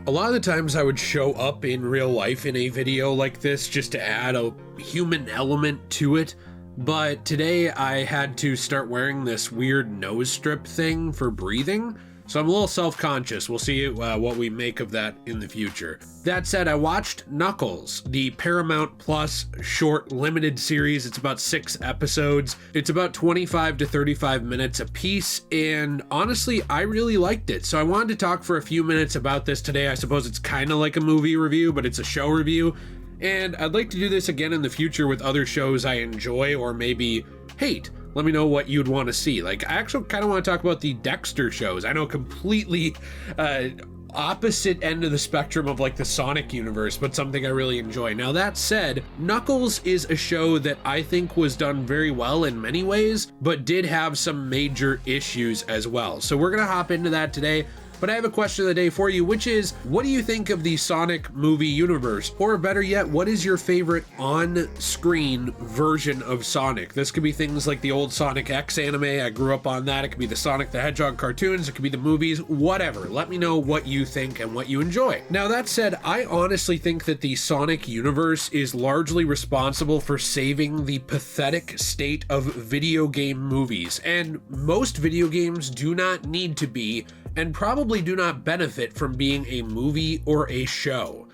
A lot of the times I would show up in real life in a video like this just to add a human element to it, but today I had to start wearing this weird nose strip thing for breathing, so I'm a little self-conscious. We'll see what we make of that in the future. That said, I watched Knuckles, the Paramount Plus short limited series. It's about 6 episodes. It's about 25 to 35 minutes a piece, and honestly, I really liked it. So I wanted to talk for a few minutes about this today. I suppose it's kind of like a movie review, but it's a show review. And I'd like to do this again in the future with other shows I enjoy or maybe hate. Let me know what you'd want to see. Like, I actually kind of want to talk about the Dexter shows. I know completely opposite end of the spectrum of like the Sonic universe, but something I really enjoy. Now that said, Knuckles is a show that I think was done very well in many ways, but did have some major issues as well. So we're gonna hop into that today. But I have a question of the day for you, which is, what do you think of the Sonic movie universe? Or better yet, what is your favorite on-screen version of Sonic? This could be things like the old Sonic X anime. I grew up on that. It could be the Sonic the Hedgehog cartoons. It could be the movies, whatever. Let me know what you think and what you enjoy. Now, that said, I honestly think that the Sonic universe is largely responsible for saving the pathetic state of video game movies. And most video games do not need to be, and probably do not benefit from being a movie or a show.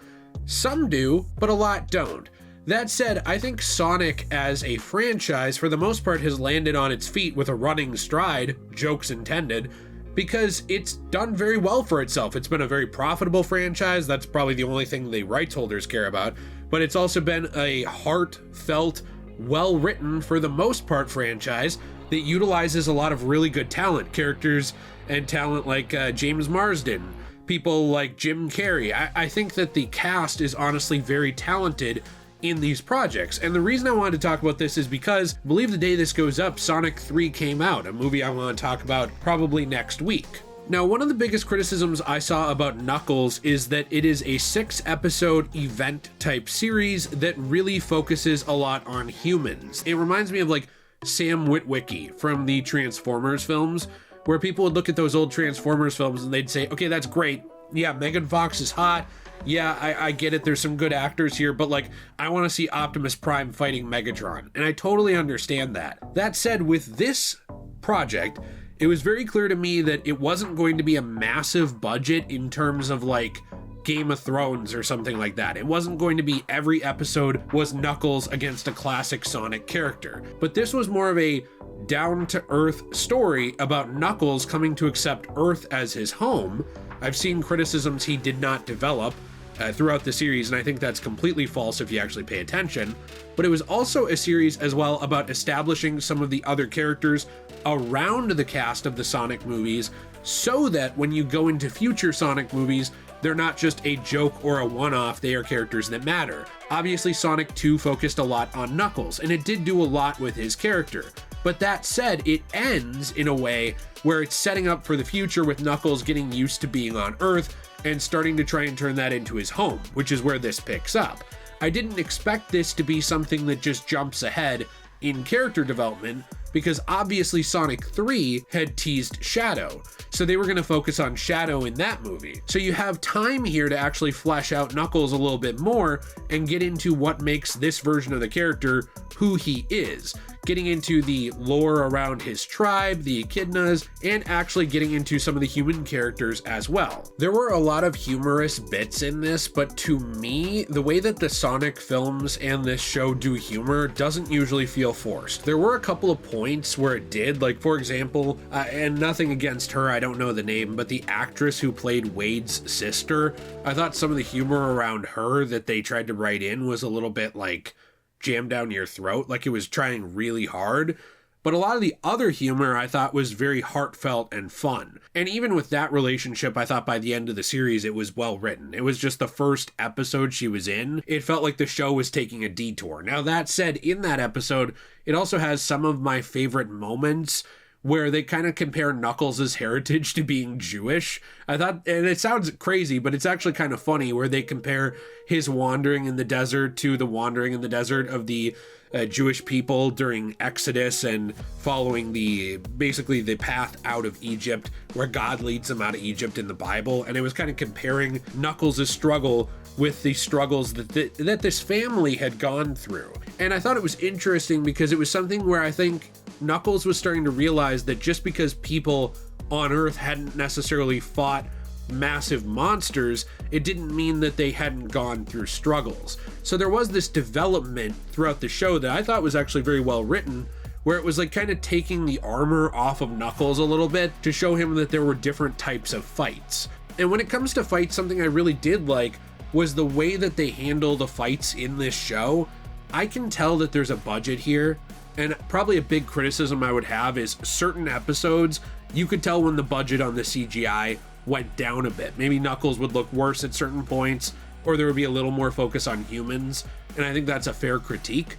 Some do, but a lot don't. That said, I think Sonic as a franchise for the most part has landed on its feet with a running stride, jokes intended, because it's done very well for itself. It's been a very profitable franchise. That's probably the only thing the rights holders care about, but it's also been a heartfelt, well-written, for the most part, franchise that utilizes a lot of really good talent, characters and talent like James Marsden, people like Jim Carrey. I think that the cast is honestly very talented in these projects. And the reason I wanted to talk about this is because I believe the day this goes up, Sonic 3 came out, a movie I want to talk about probably next week. Now, one of the biggest criticisms I saw about Knuckles is that it is a 6-episode event type series that really focuses a lot on humans. It reminds me of like Sam Witwicky from the Transformers films, where people would look at those old Transformers films and they'd say, okay, that's great. Yeah, Megan Fox is hot. Yeah, I get it. There's some good actors here, but like, I want to see Optimus Prime fighting Megatron. And I totally understand that. That said, with this project, it was very clear to me that it wasn't going to be a massive budget in terms of like Game of Thrones or something like that. It wasn't going to be every episode was Knuckles against a classic Sonic character. But this was more of a down-to-earth story about Knuckles coming to accept Earth as his home. I've seen criticisms he did not develop throughout the series, and I think that's completely false if you actually pay attention. But it was also a series as well about establishing some of the other characters around the cast of the Sonic movies, so that when you go into future Sonic movies, they're not just a joke or a one-off, they are characters that matter. Obviously, Sonic 2 focused a lot on Knuckles, and it did do a lot with his character. But that said, it ends in a way where it's setting up for the future with Knuckles getting used to being on Earth and starting to try and turn that into his home, which is where this picks up. I didn't expect this to be something that just jumps ahead in character development, because obviously Sonic 3 had teased Shadow, so they were going to focus on Shadow in that movie. So you have time here to actually flesh out Knuckles a little bit more and get into what makes this version of the character who he is, getting into the lore around his tribe, the Echidnas, and actually getting into some of the human characters as well. There were a lot of humorous bits in this, but to me, the way that the Sonic films and this show do humor doesn't usually feel forced. There were a couple of points where it did, like for example, and nothing against her, I don't know the name, but the actress who played Wade's sister, I thought some of the humor around her that they tried to write in was a little bit like jammed down your throat, like it was trying really hard. But a lot of the other humor I thought was very heartfelt and fun. And even with that relationship, I thought by the end of the series it was well written. It was just the first episode she was in. It felt like the show was taking a detour. Now that said, in that episode, it also has some of my favorite moments where they kind of compare Knuckles' heritage to being Jewish. I thought, and it sounds crazy, but it's actually kind of funny, where they compare his wandering in the desert to the wandering in the desert of the Jewish people during Exodus and following basically the path out of Egypt, where God leads them out of Egypt in the Bible. And it was kind of comparing Knuckles' struggle with the struggles that this family had gone through. And I thought it was interesting because it was something where I think Knuckles was starting to realize that just because people on Earth hadn't necessarily fought massive monsters, it didn't mean that they hadn't gone through struggles. So there was this development throughout the show that I thought was actually very well written, where it was like kind of taking the armor off of Knuckles a little bit to show him that there were different types of fights. And when it comes to fights, something I really did like was the way that they handle the fights in this show. I can tell that there's a budget here, and probably a big criticism I would have is certain episodes, you could tell when the budget on the CGI went down a bit. Maybe Knuckles would look worse at certain points, or there would be a little more focus on humans, and I think that's a fair critique.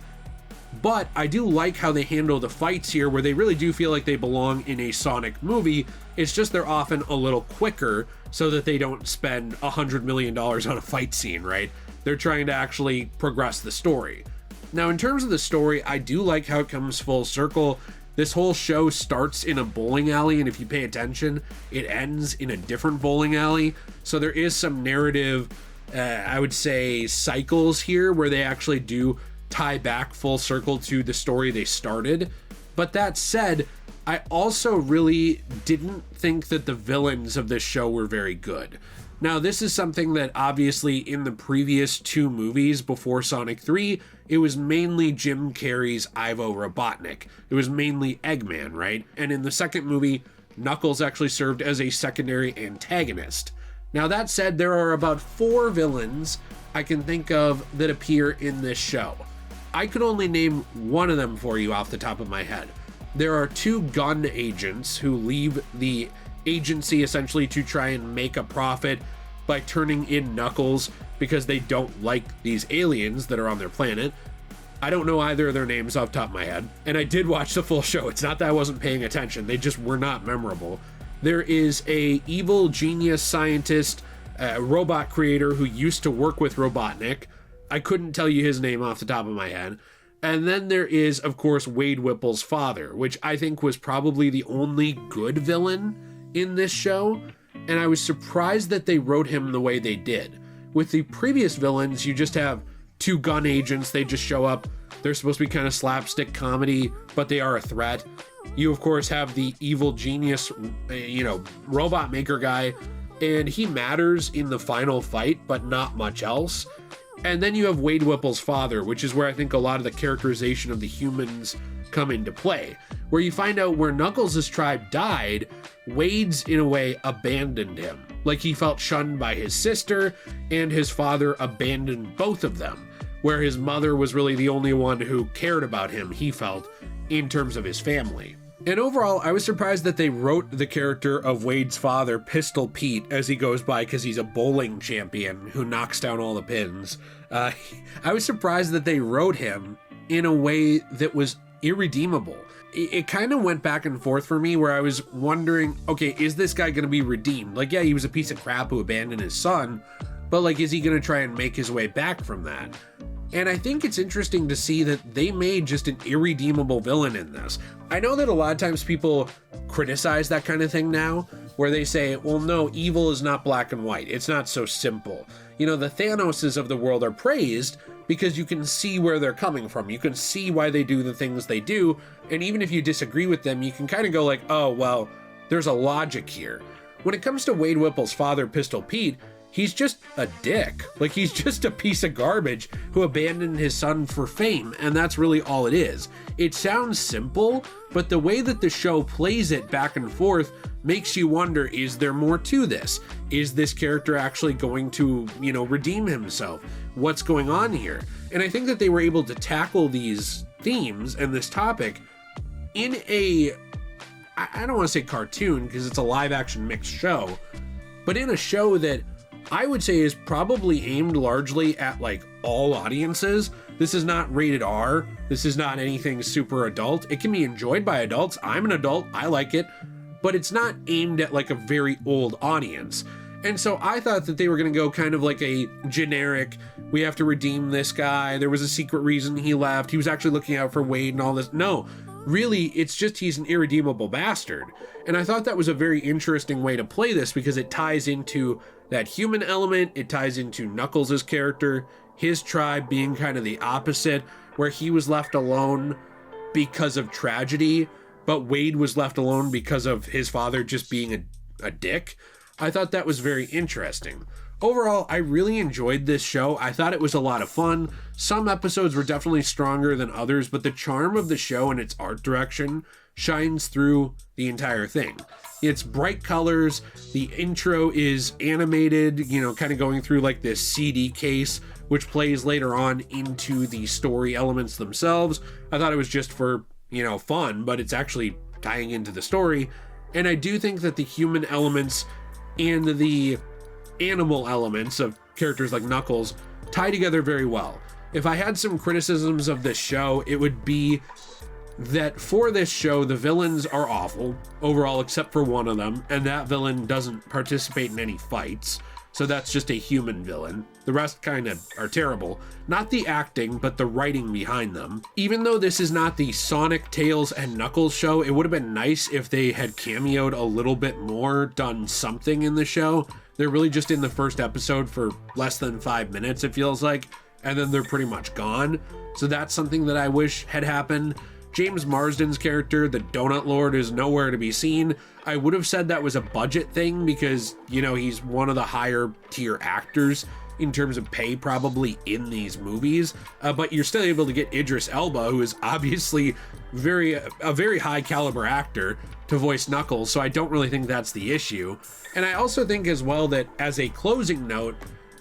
But I do like how they handle the fights here, where they really do feel like they belong in a Sonic movie. It's just they're often a little quicker so that they don't spend $100 million on a fight scene, right? They're trying to actually progress the story. Now, in terms of the story, I do like how it comes full circle. This whole show starts in a bowling alley, and if you pay attention, it ends in a different bowling alley. So there is some narrative, I would say, cycles here where they actually do tie back full circle to the story they started. But that said, I also really didn't think that the villains of this show were very good. Now, this is something that obviously in the previous two movies before Sonic 3, it was mainly Jim Carrey's Ivo Robotnik. It was mainly Eggman, right? And in the second movie, Knuckles actually served as a secondary antagonist. Now, that said, there are about 4 villains I can think of that appear in this show. I could only name one of them for you off the top of my head. There are 2 gun agents who leave the agency essentially to try and make a profit by turning in Knuckles because they don't like these aliens that are on their planet. I don't know either of their names off the top of my head, and I did watch the full show. It's not that I wasn't paying attention, they just were not memorable. There is a evil genius scientist, robot creator who used to work with Robotnik. I couldn't tell you his name off the top of my head. And then there is, of course, Wade Whipple's father, which I think was probably the only good villain in this show, and I was surprised that they wrote him the way they did. With the previous villains, you just have 2 gun agents, they just show up, they're supposed to be kind of slapstick comedy, but they are a threat. You, of course, have the evil genius, robot maker guy, and he matters in the final fight, but not much else. And then you have Wade Whipple's father, which is where I think a lot of the characterization of the humans come into play, where you find out where Knuckles' tribe died, Wade's in a way abandoned him. Like he felt shunned by his sister, and his father abandoned both of them, where his mother was really the only one who cared about him, he felt, in terms of his family. And overall, I was surprised that they wrote the character of Wade's father, Pistol Pete, as he goes by because he's a bowling champion who knocks down all the pins. I was surprised that they wrote him in a way that was irredeemable. It kind of went back and forth for me where I was wondering, okay, is this guy going to be redeemed? Like, yeah, he was a piece of crap who abandoned his son, but like, is he going to try and make his way back from that? And I think it's interesting to see that they made just an irredeemable villain in this. I know that a lot of times people criticize that kind of thing now, where they say, well, no, evil is not black and white. It's not so simple. You know, the Thanoses of the world are praised because you can see where they're coming from. You can see why they do the things they do. And even if you disagree with them, you can kind of go like, oh, well, there's a logic here. When it comes to Wade Whipple's father, Pistol Pete, he's just a dick. Like, he's just a piece of garbage who abandoned his son for fame, and that's really all it is. It sounds simple, but the way that the show plays it back and forth makes you wonder, is there more to this? Is this character actually going to, redeem himself? What's going on here? And I think that they were able to tackle these themes and this topic in a, I don't want to say cartoon, because it's a live action mixed show, but in a show that I would say is probably aimed largely at like all audiences. This is not rated R. This is not anything super adult. It can be enjoyed by adults. I'm an adult. I like it, but it's not aimed at like a very old audience. And so I thought that they were going to go kind of like a generic, we have to redeem this guy, there was a secret reason he left, he was actually looking out for Wade and all this. No, really, it's just he's an irredeemable bastard. And I thought that was a very interesting way to play this because it ties into that human element, it ties into Knuckles' character, his tribe being kind of the opposite, where he was left alone because of tragedy, but Wade was left alone because of his father just being a dick. I thought that was very interesting. Overall, I really enjoyed this show. I thought it was a lot of fun. Some episodes were definitely stronger than others, but the charm of the show and its art direction shines through the entire thing. It's bright colors, the intro is animated, you know, kind of going through like this CD case, which plays later on into the story elements themselves. I thought it was just for, you know, fun, but it's actually tying into the story. And I do think that the human elements and the animal elements of characters like Knuckles tie together very well. If I had some criticisms of this show, it would be that for this show, the villains are awful overall, except for one of them, and that villain doesn't participate in any fights. So that's just a human villain. The rest kind of are terrible. Not the acting, but the writing behind them. Even though this is not the Sonic, Tails, and Knuckles show, it would have been nice if they had cameoed a little bit more, done something in the show. They're really just in the first episode for less than 5 minutes, it feels like, and then they're pretty much gone. So that's something that I wish had happened. James Marsden's character, the Donut Lord, is nowhere to be seen. I would have said that was a budget thing because, you know, he's one of the higher tier actors in terms of pay probably in these movies, but you're still able to get Idris Elba, who is obviously a very high caliber actor, to voice Knuckles, so I don't really think that's the issue. And I also think as well that as a closing note,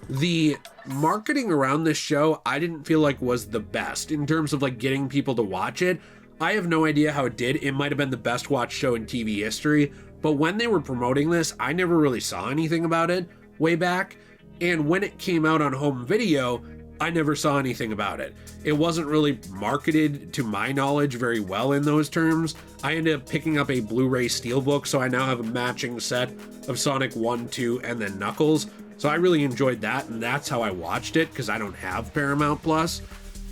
the marketing around this show I didn't feel like was the best in terms of like getting people to watch it. I have no idea how it did. It might have been the best watched show in TV history, but when they were promoting this, I never really saw anything about it way back. And when it came out on home video, I never saw anything about it. It wasn't really marketed, to my knowledge, very well in those terms. I ended up picking up a Blu-ray Steelbook, so I now have a matching set of Sonic 1, 2, and then Knuckles. So I really enjoyed that, and that's how I watched it, because I don't have Paramount Plus.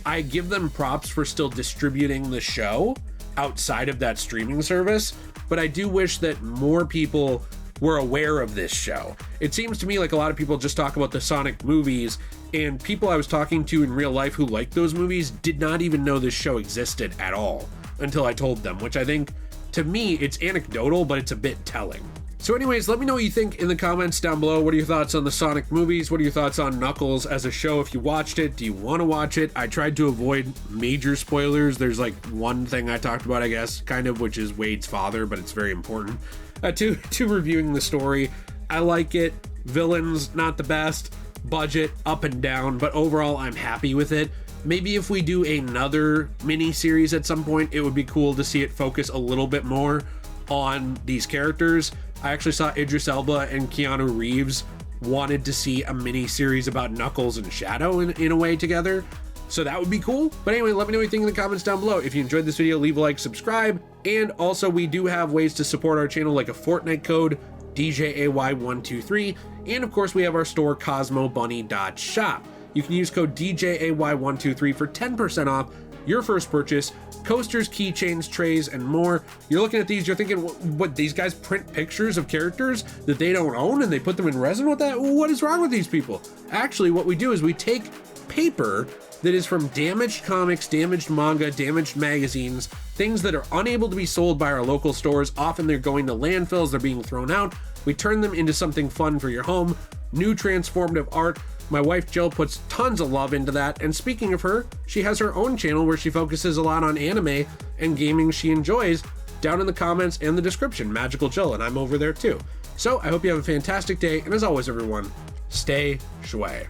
I give them props for still distributing the show outside of that streaming service, but I do wish that more people were aware of this show. It seems to me like a lot of people just talk about the Sonic movies, and people I was talking to in real life who liked those movies did not even know this show existed at all until I told them, which I think, to me, it's anecdotal, but it's a bit telling. So anyways, let me know what you think in the comments down below. What are your thoughts on the Sonic movies? What are your thoughts on Knuckles as a show? If you watched it, do you want to watch it? I tried to avoid major spoilers. There's like one thing I talked about, I guess, kind of, which is Wade's father, but it's very important to reviewing the story. I like it. Villains, not the best. Budget, up and down, but overall, I'm happy with it. Maybe if we do another mini-series at some point, it would be cool to see it focus a little bit more on these characters. I actually saw Idris Elba and Keanu Reeves wanted to see a mini-series about Knuckles and Shadow in a way together. So that would be cool. But anyway, let me know what you think in the comments down below. If you enjoyed this video, leave a like, subscribe. And also, we do have ways to support our channel, like a Fortnite code, DJAY123. And of course, we have our store, CosmoBunny.shop. You can use code DJAY123 for 10% off your first purchase. Coasters, keychains, trays, and more. You're looking at these, you're thinking, what, these guys print pictures of characters that they don't own and they put them in resin with that? What is wrong with these people? Actually, what we do is we take paper that is from damaged comics, damaged manga, damaged magazines, things that are unable to be sold by our local stores. Often they're going to landfills, they're being thrown out. We turn them into something fun for your home. New transformative art. My wife Jill puts tons of love into that, and speaking of her, she has her own channel where she focuses a lot on anime and gaming she enjoys. Down in the comments and the description, Magical Jill, and I'm over there too. So I hope you have a fantastic day, and as always everyone, stay shui.